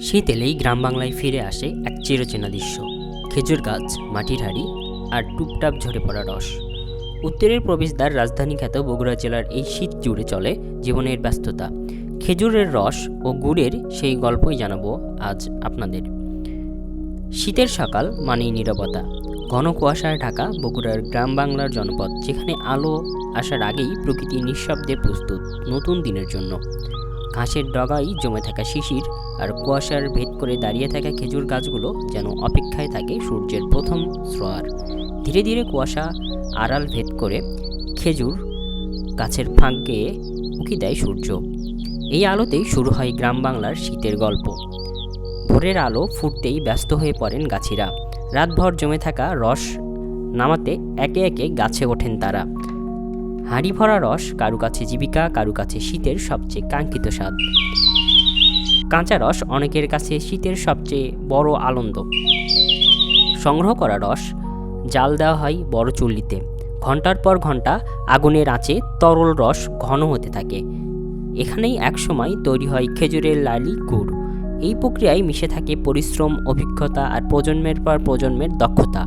শীত এলেই গ্রাম বাংলায় ফিরে আসে এক চিরচেনা দৃশ্য, খেজুর গাছ, মাটির হাঁড়ি আর টুপটাপ ঝরে পড়া রস। উত্তরের প্রবেশদ্বার রাজধানী খ্যাত বগুড়া জেলার এই শীত জুড়ে চলে জীবনের ব্যস্ততা। খেজুরের রস ও গুড়ের সেই গল্পই জানাবো আজ আপনাদের। শীতের সকাল মানেই নীরবতা, ঘন কুয়াশায় ঢাকা বগুড়ার গ্রাম বাংলার জনপদ, যেখানে আলো আসার আগেই প্রকৃতি নিঃশব্দে প্রস্তুত নতুন দিনের জন্য। ঘাসের ডগায় জমে থাকা শিশির আর কুয়াশার ভেদ করে দাঁড়িয়ে থাকা খেজুর গাছগুলো যেন অপেক্ষায় থাকে সূর্যের প্রথম ছোঁয়ার। ধীরে ধীরে কুয়াশা আড়াল ভেদ করে খেজুর গাছের ফাঁক গেয়ে উঁকি দেয় সূর্য। এই আলোতেই শুরু হয় গ্রাম বাংলার শীতের গল্প। ভোরের আলো ফুটতেই ব্যস্ত হয়ে পড়েন গাছিরা। রাতভর জমে থাকা রস নামাতে একে একে গাছে ওঠেন তারা। হাঁড়ি ভরা রস কারু কাছে জীবিকা, কারু কাছে শীতের সবচেয়ে কাঙ্ক্ষিত স্বাদ। কাঁচা রস অনেকের কাছে শীতের সবচেয়ে বড় আনন্দ। সংগ্রহ করা রস জাল দেওয়া হয় বড় চুল্লিতে। ঘন্টার পর ঘন্টা আগুনের আঁচে তরল রস ঘন হতে থাকে। এখানেই একসময় তৈরি হয় খেজুরের লালি গুড়। এই প্রক্রিয়ায় মিশে থাকে পরিশ্রম, অভিজ্ঞতা আর প্রজন্মের পর প্রজন্মের দক্ষতা।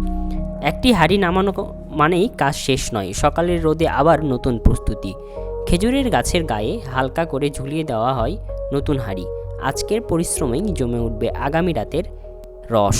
একটি হাঁড়ি নামানো মানেই কাজ শেষ নয়, সকালের রোদে আবার নতুন প্রস্তুতি। খেজুরের গাছের গায়ে হালকা করে ঝুলিয়ে দেওয়া হয় নতুন হাঁড়ি। আজকের পরিশ্রমেই জমে উঠবে আগামী রাতের রস।